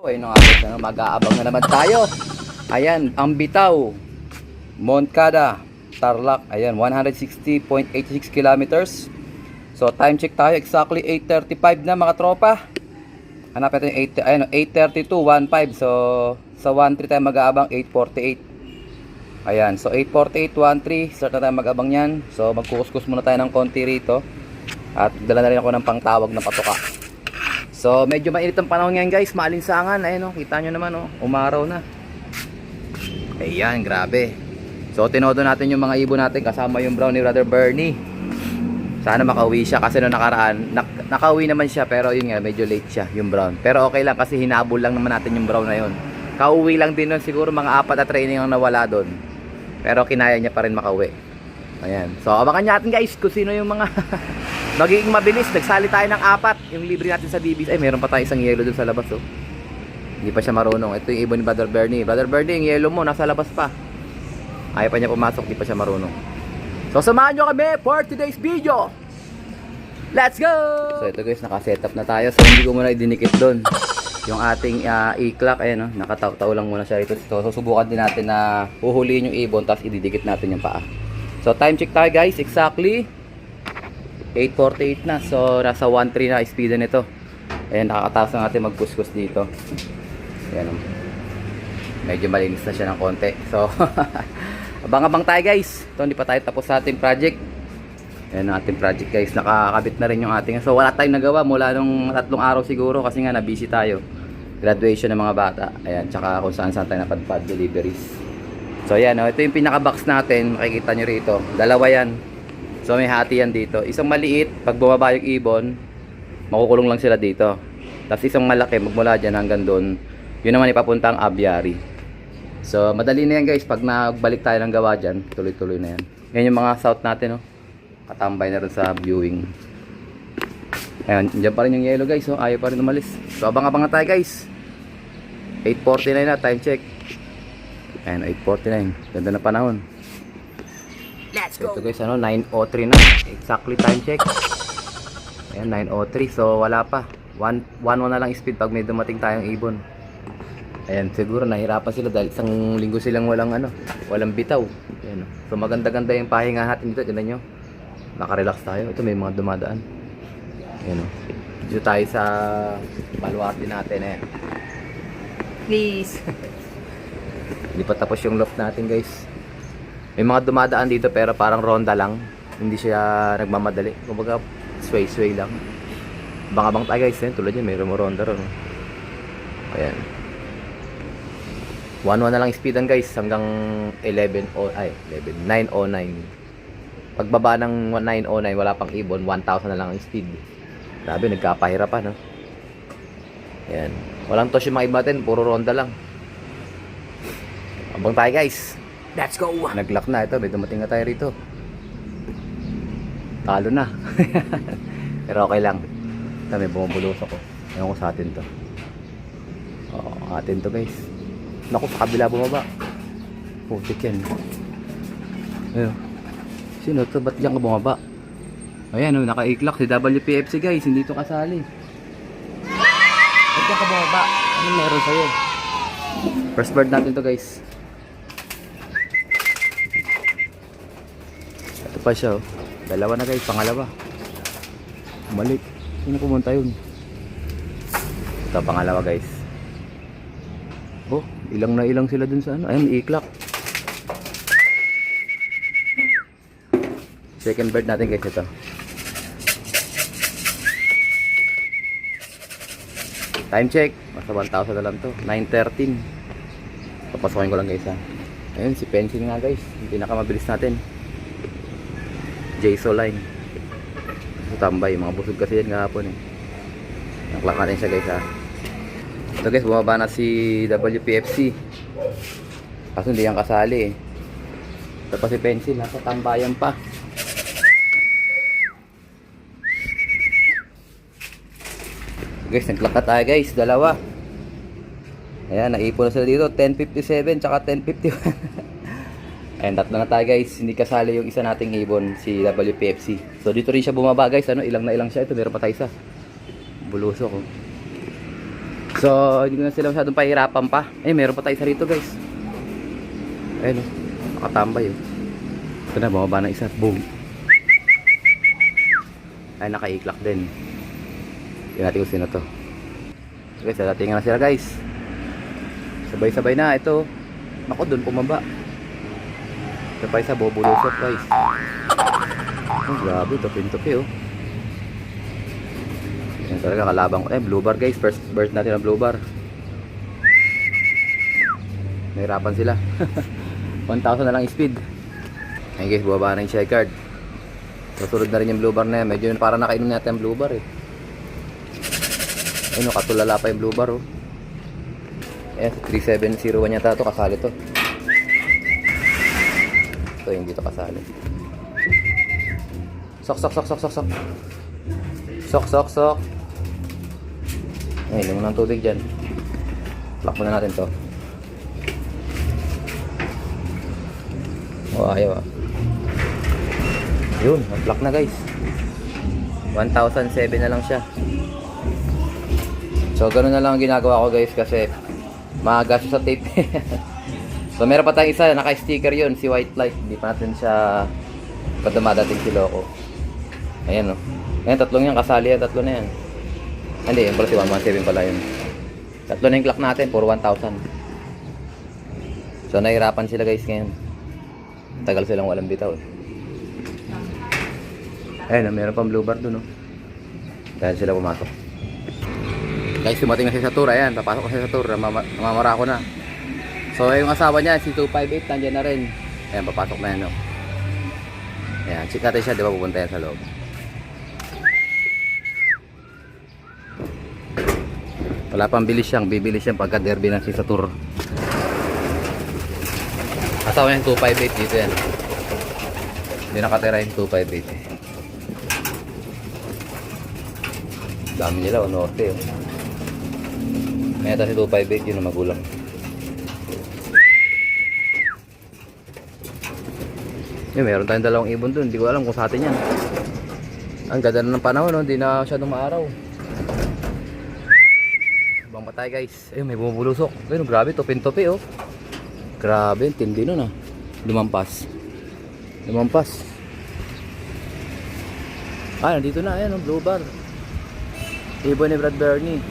Ayun nga guys, mag-aabang na naman tayo. Ayan, ang bitaw. Moncada, Tarlac. Ayan, 160.86 kilometers. So time check tayo, exactly 8:35 na mga tropa. Hanap natin 8:32, 1:05. So sa 1:03 tayo mag-aabang, 8:48. Ayan, so 8:48, 1:03, start na tayo mag-abang yan. So magkukuskus muna tayo ng konti rito. At dala na rin ako ng pangtawag na patuka. So medyo mainit ang panahon ngayon guys, maalinsangan. Ayun oh, kita nyo naman oh, umaraw na. Ayan, grabe. So tinodo natin yung mga ibon natin kasama yung brown ni Brother Bernie. Sana makauwi siya kasi noong nakaraan nakauwi naman siya, pero yun nga, medyo late siya yung brown. Pero okay lang kasi hinabol lang naman natin yung brown na yun. Kauwi lang din nun, siguro mga 4 na training ang nawala doon. Pero kinaya niya pa rin makauwi. Ayan. So abangan natin guys kung sino yung mga magiging mabilis. Nagsali tayo ng 4. Yung libre natin sa BBs. Ay, meron pa tayo isang yellow dun sa labas oh. Hindi pa siya marunong. Ito yung ibon ni Brother Bernie. Brother Bernie, yung yellow mo nasa labas pa. Ayaw pa niya pumasok, di pa siya marunong. So samahan nyo kami for today's video. Let's go! So ito guys, naka-setup na tayo. So hindi ko muna idinikit doon yung ating e-clock. Ayan oh, nakataw-taw lang muna siya rito. So susubukan din natin na huhuliin yung ibon, tapos ididikit natin yung paa. So time check tayo guys, exactly 8:48 na. So nasa 1:03 na speed nito. Ayan, nakakataas na natin magkuskus dito. Ayan oh. Medyo malinis na siya ng konti. So abang-abang tayo guys. Ito, hindi pa tayo tapos sa ating project. Ayan ang ating project guys. Nakakabit na rin yung ating. So wala tayong nagawa mula nung 3 araw siguro kasi nga na-busy tayo. Graduation ng mga bata. Ayan, tsaka kung saan-saan tayo napadpad deliveries. So ayan oh, ito yung pinaka-box natin. Makikita nyo rito. Dalawa yan. So may hati yan dito. Isang maliit, pag bumaba yung ibon, makukulong lang sila dito. Tapos isang malaki, magmula dyan hanggang doon. Yun naman ipapunta ang aviary. So madali na yan guys. Pag nagbalik tayo ng gawa dyan, tuloy-tuloy na yan. Yan yung mga south natin oh. Katambay na rin sa viewing. Ayan, dyan pa rin yung yellow guys oh. Ayaw pa rin umalis. So abang-abang na tayo guys. 8:49 na, time check. Ayan, 8:49. Ganda na panahon. Let's go. Ito guys, ano, 9:03 na. Exactly time check. Ayan, 9:03. So wala pa. 1:1 na lang speed pag may dumating tayong ibon. Ayan, siguro nahirapan sila dahil isang linggo silang walang bitaw. Ayan, so maganda-ganda yung pahinga natin dito. Tignan nyo. Naka-relax tayo. Ito may mga dumadaan. Ayan o. Dito tayo sa baluarte natin. Ayan. Please. Hindi pa tapos yung loft natin guys. May mga dumadaan dito pero parang ronda lang. Hindi siya nagmamadali. Kumbaga sway-sway lang. Abang-abang tayo guys. Ayan, tulad yan. May ronda ron. Ayan. 1:1 na lang speedan guys. Hanggang 9:09. Pagbaba ng 9:09 wala pang ibon. 1,000 na lang ang speed. Grabe, nagkapahirapan no? Ayan. Walang tosh yung mga iba natin. Puro ronda lang. Abang tayo guys. Let's go. Nag-lock na ito, may dumating na tayo rito. Talo na. Pero okay lang. Ito, may bumubulos ako. Ewan ko sa atin to. Oo, atin to guys. Naku, sa kabila bumaba. Putik yan. Ayun. Sino to? Ba't diyan ka bumaba? Ayan, naka-i-clock si WPFC guys. Hindi to kasali. Ba't diyan ka bumaba? Anong meron sa'yo? First bird natin to guys. Pa siya oh. Dalawa na guys, pangalawa. Balik. Sino pumunta yun? Ito pangalawa guys. Oh, ilang na ilang sila dun sa ano. Ayun, i-clock. Second bird natin guys ito. Time check. Basta 1,000 na lang to. 9:13. Papasokin ko lang guys ha. Ayun, si Pencil nga guys. Yung pinakamabilis natin. JSO line. Tambay, mga busog kasi yan kahapon eh. Naklak natin siya guys ha. Ito guys, bumaba na si WPFC. Kaso hindi yan kasali eh. Ito pa si Pencil, nasa tambayan pa. Guys, naglak na tayo guys, dalawa. Ayan, naipon na sila dito. 10:57 tsaka 10:51. Ayan, tatlo na tayo guys. Hindi kasali yung isa nating ibon, si WPFC. So dito rin siya bumaba guys. Ano, ilang na ilang siya. Ito, meron pa tayo isa. Bulusok oh. So, hindi ko na sila masyadong pahirapan pa. Eh, meron pa tayo isa rito, guys. Ayun, oh. Nakatambay, oh. Ito na, bumaba na isa. Boom. Ay, nakaiklak din. Tingnan natin kung sino to. Okay, so tingnan na sila, guys. Sabay-sabay na. Ito. Naku, doon pumaba. Ito pa isa, bobulusot, guys. Oh, grabe. Tupi-tupi, oh. Yan talaga kalabang ko. Eh, blue bar, guys. First burst natin ang blue bar. Nahirapan sila. 1,000 na lang speed. Ayun, guys. Bumaba na yung shell card. Susunod na rin yung blue bar na yan. Medyo parang nakainom natin yung blue bar, eh. Ayun, katulala pa yung blue bar, oh. Ayan, 3701 yata ito. Kasali to. Ito yung dito kasali. Sok, sok, sok, sok, sok, sok. Sok, sok, sok. Ay, inom ng tubig dyan. Lock muna natin to. Oh, ayaw, ah. Yun, lock na, guys. 1,007 na lang siya. So, ganun na lang ang ginagawa ko, guys, kasi magasto sa tape. So, meron pa tayong isa, naka-sticker yun, si White Light. Hindi pa natin siya padamadating si Loco. Ayan, oh. Ayan, tatlong yan, kasali yan, tatlo na yan. Hindi, yun pala si 117 pala yun. Tatlo na yung clock natin, puro 1,000. So, nahirapan sila, guys, ngayon. Tagal silang walang bitaw, eh. Ayan, meron pang blue bar dun, oh. Dahil sila pumasok. Guys, dumating na siya sa tour. Ayan, papasok kasi sa tour. Namamara ko na. So, yung asawa niya, si 258, nandiyan na rin. Ayan, papasok na yan, oh. Ayan, check natin siya, di ba pupunta yan sa loob. Wala pang bilis siyang, bibilis siyang pagka derby na siya sa tour. Asawa niya yung 258, dito yan. Hindi nakatira yung 258, eh. Dami nila, o norte, oh. May ata si 258, yun ang magulang. Yun, meron tayong dalawang ibon dun. Hindi ko alam kung sa atin yan. Ang ganda na ng panahon, no? Hindi na masyadong maaraw. Ibang patay, guys. Ayun, may bumubulusok. Ayun, grabe, tupin-tupi, oh. Grabe, tindi nun, ah. Lumampas. Lumampas. Ah, nandito na, ayan, oh, blue bar. Ibon ni Brad Bernie.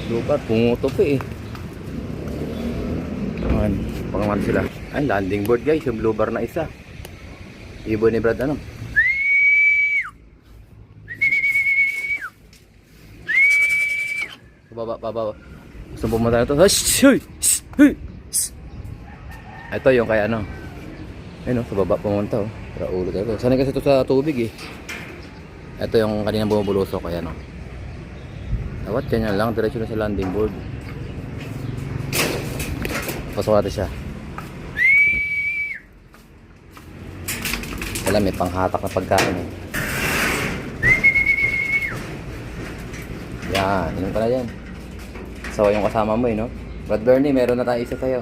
Blue bar, pumutupi, eh. Ayan, pangaman sila. Ay, landing board, guys, yung blue bar na isa. Ibon ni Brad, ano? Pababa, pababa. Gusto pumunta na ito. Ito yung kaya ano. Ayun, oh, sa baba pumunta, oh. Para ulo talaga. Sanay kasi ito sa tubig, eh. Ito yung kaninang bumubulusok, kaya no. Dapat ganyan lang, diretso na sa landing board. Pasok natin siya. Wala, may panghatak na pagkain, eh. Yan, yun pala yan. Sawa yung kasama mo, eh, no? Brad Bernie, meron na tayo isa sa'yo.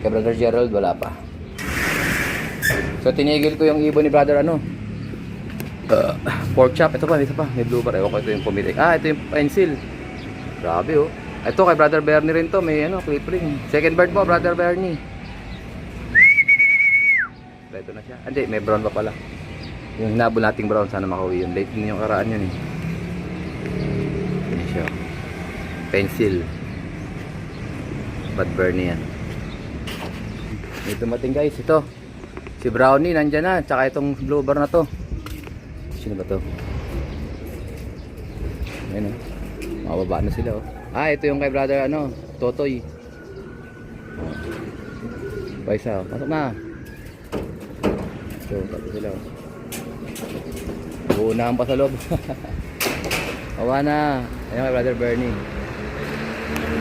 Kay Brother Gerald, wala pa. So, tinigil ko yung ibon ni Brother, ano? Pork chop. Ito pa, isa pa. May blue bar. Ewan ko, ito yung pumili. Ah, ito yung pencil. Grabe, oh. Ito, kay Brother Bernie rin to. May, ano, clip ring. Second bird mo, Brother Bernie. Ito na siya. Hindi, may brown pa pala. Yung hinabol nating brown, sana makauwi yun. Late din yung karaan yun, eh. Yan siya. Pencil. Brad Bernie yan. May dumating, guys. Ito. Si Brownie, nandyan na. Tsaka itong blue bar na to. Sino ba to? Ayun, oh. Makababa na sila, oh. Ah, ito yung kay Brother, ano, Totoy. Oh. Paisa, oh. Pasok na. So, pasok sila, oh. Buunahan pa sa loob. Awa na. Ayun kay Brother Bernie.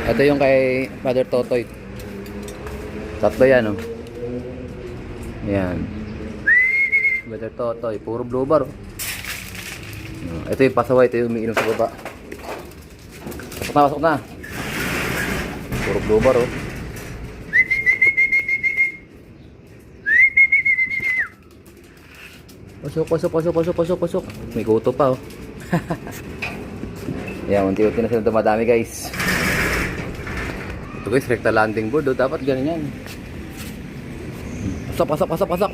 Ito yung kay Brother Totoy. Tatlo yan, oh. Yan. Brother Totoy. Puro blue bar, oh. Ito yung pasaway. Ito yung umiinom sa baba. Pasok na, pasok na. Puro blue bar, oh. Pasok, pasok, pasok, pasok, pasok, pasok. May kuto pa, oh. Ayan, unti-unti na sila dumadami guys. Ito guys, recta landing board. Oh. Dapat ganyan. Pasok.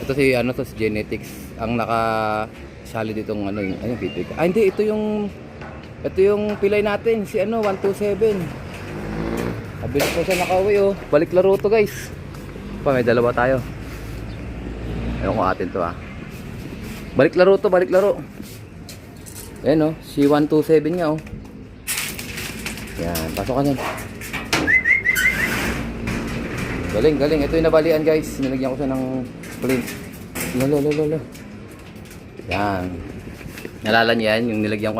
Ito si si Genetics ang nakasali ditong yung bibig. Hindi, ito yung pilay natin, si 127. Abilis ko siya nakauwi oh. Balik laro to guys. May dalawa tayo. Ayun ko atin to Balik laro. Ayan si 127 nga oh. Yan, pasok ka dyan. Galing. Ito yung nabalian guys. Nilagyan ko siya ng splint. Lolo. Yan. Nalala niya yan, yung nilagyan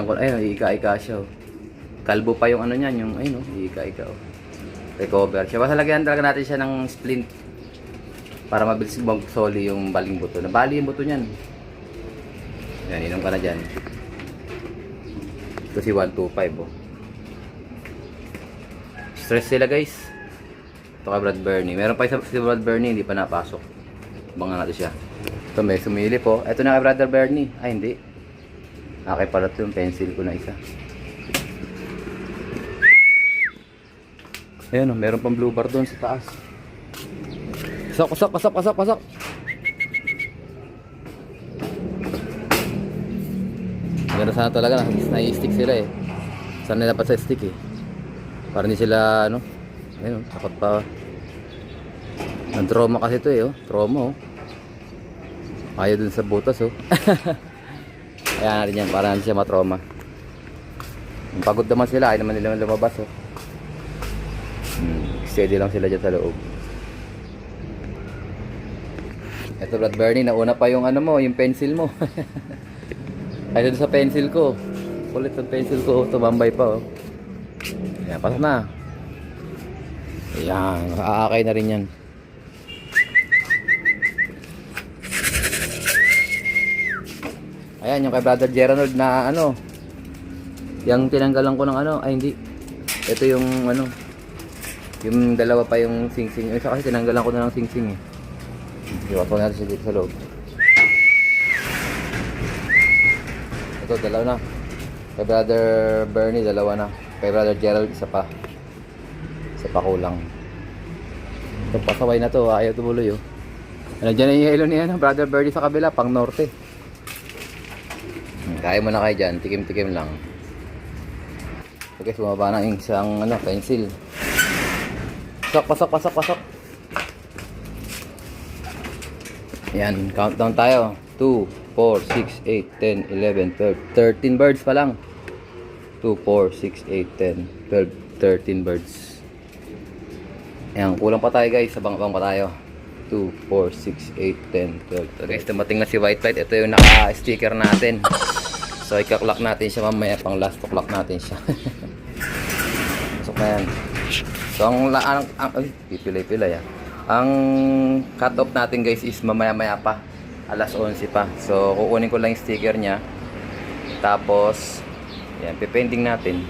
ko, ika-ika siya. Kalbo pa yung niyan, yung, ika-ika. Recover siya. Basta lagyan talaga natin siya ng splint para mabilis mag-soli yung baling buto. Nabali yung buto niyan. Yan, inom ka na dyan. Ito si 125 Stress sila guys. Ito kay Brad Bernie. Meron pa isa si Brad Bernie, hindi pa napasok. Abangan natin siya. Ito may sumili po. Ito na kay Brother Bernie. Ay hindi. Okay pala ito yung pencil ko na isa. Ayan meron pang blue bar doon sa taas. Pasok. Ganda sana talaga na-stick sila eh. Sana dapat sa stick eh. Para hindi sila ayun, takot pa. Trauma kasi ito eh trauma ayaw dun sa butas kaya natin yan para hindi siya matrauma. Pagod naman sila, ayaw naman nila lumabas steady lang sila dyan sa loob. Ito Brad Bernie, nauna pa yung yung pencil mo. Ay dun sa pencil ko, kulit ang pencil ko, tumambay pa Ayan, pasok na. Ayan, aakay na rin yan. Ayan, yung kay Brother Gerald na yung tinanggalan ko ng ay hindi. Ito yung yung dalawa pa yung sing-sing. Isa kasi tinanggalan ko na ng sing-sing Iwasan natin siya dito sa loob. Ito, dalawa na. Kay Brother Bernie, dalawa na. Kay Brother Gerald, isa pa kulang. Ito, pasaway na to. Ayaw tumuloy Nandiyan na yung yelo niya Brother Bernie sa kabila, pang norte. Kaya mo na kayo dyan, tikim-tikim lang. Okay, sumaba na yung isang pencil. Pasok. Yan, countdown tayo. 2, 4, 6, 8, 10, 11, 12, 13 birds pa lang. 2, 4, 6, 8, 10, 12, 13 birds. Ayan, kulang pa tayo guys. Abang-abang pa tayo. 2, 4, 6, 8, 10, 12. So guys, dumating na si White Light. Ito yung naka-sticker natin. So i-clock natin siya mamaya. Pang last clock natin siya. Pasok na yan. So pipilay-pilay Ang cut off natin guys is mamaya-maya pa. Alas 11 pa. So kukunin ko lang yung sticker niya. Tapos yan, pipending natin.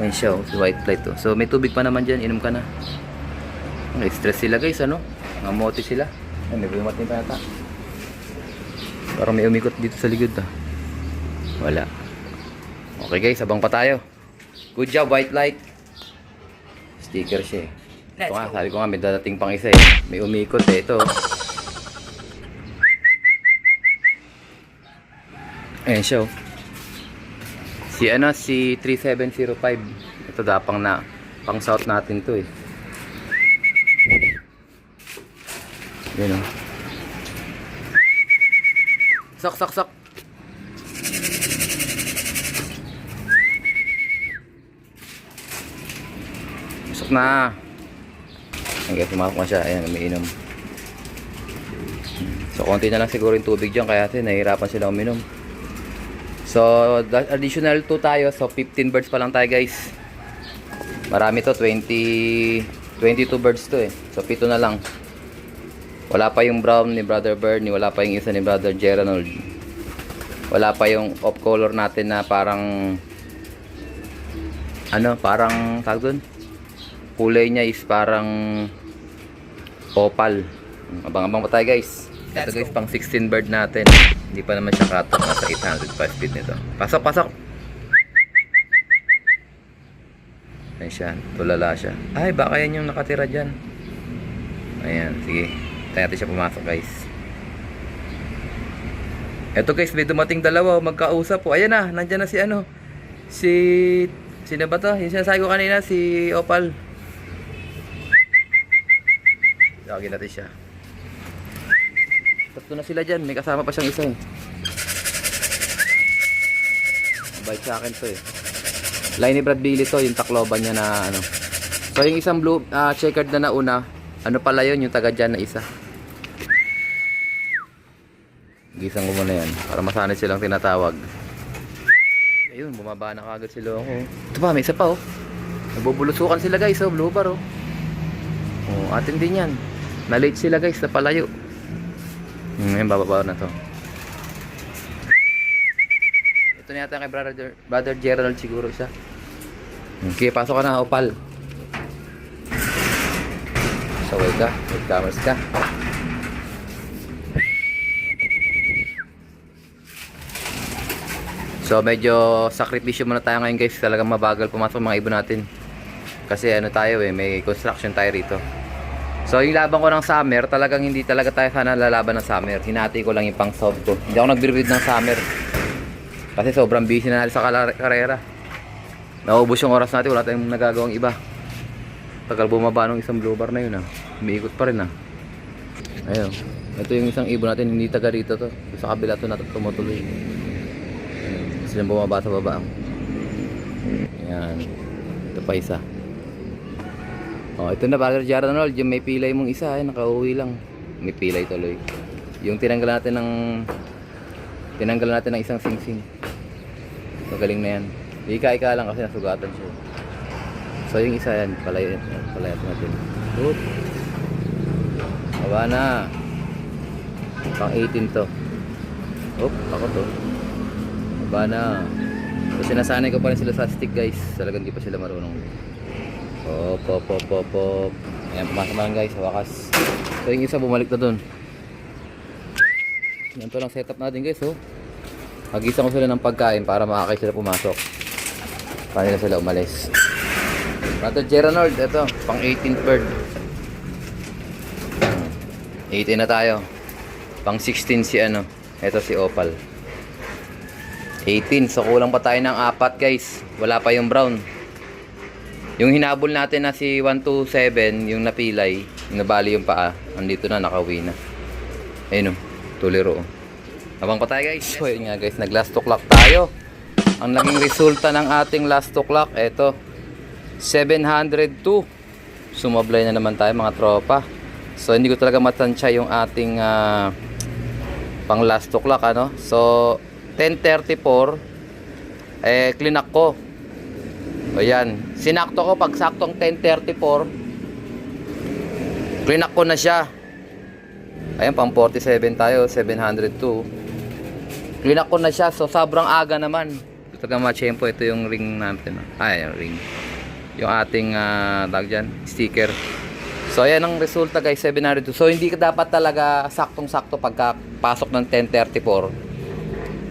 Ayun siya si White Light So may tubig pa naman dyan. Inom ka na. Stress sila guys Mamote sila. Ay, may bumating pa yata. Parang may umikot dito sa likod Wala. Okay guys, abang pa tayo. Good job White Light. Sticker siya Ito nga, sabi ko nga may dadating pang isa May umikot ito. Ayan siya Si 3705. Ito dapang na pang south natin to Yan Sak. Pasok na. Hanggang sumapok na siya. Ayan, umiinom. So, konti na lang siguro yung tubig dyan. Kaya nahihirapan sila uminom. So, additional 2 tayo. So, 15 birds pa lang tayo guys. Marami to. 22 birds to So, 7 na lang. Wala pa yung brown ni Brother Bernie. Wala pa yung isa ni Brother Gerald. Wala pa yung off color natin na parang parang tawag doon. Kulay niya is parang opal. Abang-abang pa tayo guys. Ito guys, pang 16 bird natin. Hindi pa naman siya katok. Nasa 805 speed nito. Pasok, pasok! Ayan siya. Tulala siya. Ay, baka yan yung nakatira dyan. Ayan, sige. Tayo natin siya pumasok guys. Ito guys, may dumating dalawa. Magkausap po. Ayan na, nandyan na si ano. Sino ba to? Yung sinasabi ko kanina, si Opal. Lagi natin siya. Tatlo na sila dyan. May kasama pa siyang isa eh. Bait sa akin to eh. Line ni Brad Billy to. Yung takloban niya na ano. So yung isang blue checkered na nauna. Ano pala yun? Yung taga dyan na isa. Gisang ko muna yan. Para masanay silang tinatawag. Ayun. Bumaba na kagad sila ako. Ito pa. May isa pa oh. Nagbubulusukan sila guys oh. Blue bar oh. Oh, atin din yan. Na-late sila guys. Napalayo. Ngayon bababa na to. Ito na yata kay brother Gerald siguro siya. Okay, pasok ka na Opal. Saway ka, mag-cameras ka. So medyo sakripisyo muna tayo ngayon guys. Talagang mabagal pumasok mga ibon natin. Kasi ano tayo eh, may construction tayo rito. So yung laban ko ng summer, talagang hindi talaga tayo sana lalaban ng summer. Hinati ko lang yung pang south ko. Hindi ako nag-breed ng summer. Kasi sobrang busy na natin sa karera. Naubos yung oras natin, wala tayong nagagawang iba. Tagal bumaba ng isang blue bar na yun ah. Umiikot pa rin ah. Ayun. Ito yung isang ibon natin, hindi taga rito to. Sa kabila to natin tumutuloy. Ayun. Silang bumaba sa baba. Ayan. Ito pa isa. Oh, ito na brother Gerald, yung may pilay mong isa, ay nakauwi lang. May pilay tuloy. Yung tinanggal natin ng isang singsing. So galing na yan. Ika-ika lang kasi nasugatan siya. So yung isa yan, palayan natin. Oop. Baba na. Pang 18 to. Oop, ako to. Baba na. So sinasanay ko pa rin sila sa stick guys. Talagang di pa sila marunong. Pop. Ayan, pumasok na lang guys, sa wakas. So yung isa bumalik na dun. Yan to lang setup natin guys oh. Hagisan ko sila ng pagkain para makakay sila pumasok. Paano na sila umalis. Brother Gerald, ito, pang 18th bird. 18 na tayo. Pang 16 si ano. Ito si Opal. 18, so kulang pa tayo ng 4 guys. Wala pa yung brown. Yung hinabol natin na si 127, yung napilay, yung nabali yung paa, andito na, nakauwi na. Ayun o, tuliro o. Habang pa tayo guys. So yun nga guys, nag last o'clock tayo. Ang naging resulta ng ating last o'clock, eto, 702. Sumablay na naman tayo mga tropa. So hindi ko talaga matansya yung ating pang last o'clock ano. So 10:34, klinak ko. O yan, sinakto ko pag saktong 10:34. Klinak ko na siya. Ayan, pang 47 tayo, 702. Klinak ko na siya, so sobrang aga naman. Ito ka machempo, ito yung ring natin. Ay, yung ring. Yung ating tag dyan, sticker. So ayan ang resulta guys, 702. So hindi ka dapat talaga saktong-sakto pagkapasok ng 10:34.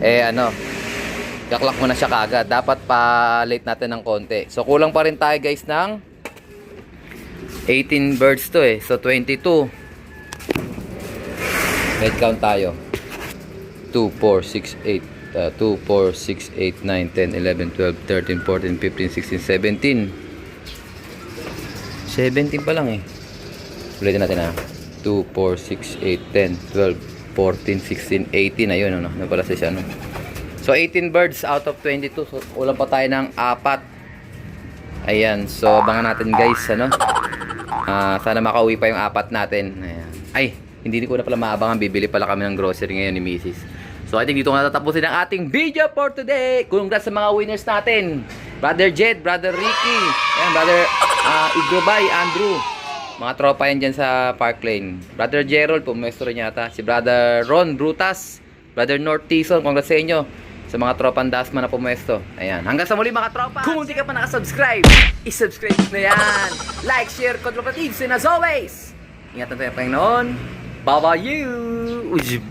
Ano, kaklak mo na siya kaagad. Dapat pa-late natin ng konti. So kulang pa rin tayo guys ng 18 birds to eh. So 22. Head count tayo. 2, 4, 6, 8. 2, 4, 6, 8, 9, 10, 11, 12, 13, 14, 15, 16, 17. 17 pa lang eh. Ulitin natin ha. 2, 4, 6, 8, 10, 12, 14, 16, 18. Ayun ano. Ano pala siya ano. So 18 birds out of 22. So ulang pa tayo ng 4. Ayan. So abangan natin guys ano. Sana makauwi pa yung 4 natin. Ayan. Ay, hindi ko na pala maabangan. Bibili pala kami ng grocery ngayon ni Mrs. So I think dito ko natatapusin ang ating video for today. Congrats sa mga winners natin. Brother Jed, Brother Ricky, ayan, Brother Igrobay, Andrew. Mga tropa yan dyan sa Park Lane. Brother Gerald, pumwesto rin yata. Si Brother Ron Brutas, Brother North Tison, congrats sa inyo. Sa mga tropang Dasma na pumwesto. Ayan. Hanggang sa muli mga tropa. Kung hindi ka pa nakasubscribe, isubscribe na yan. Like, share, control, and as always, ingatan tayo pa noon. Bye-bye you! Uy.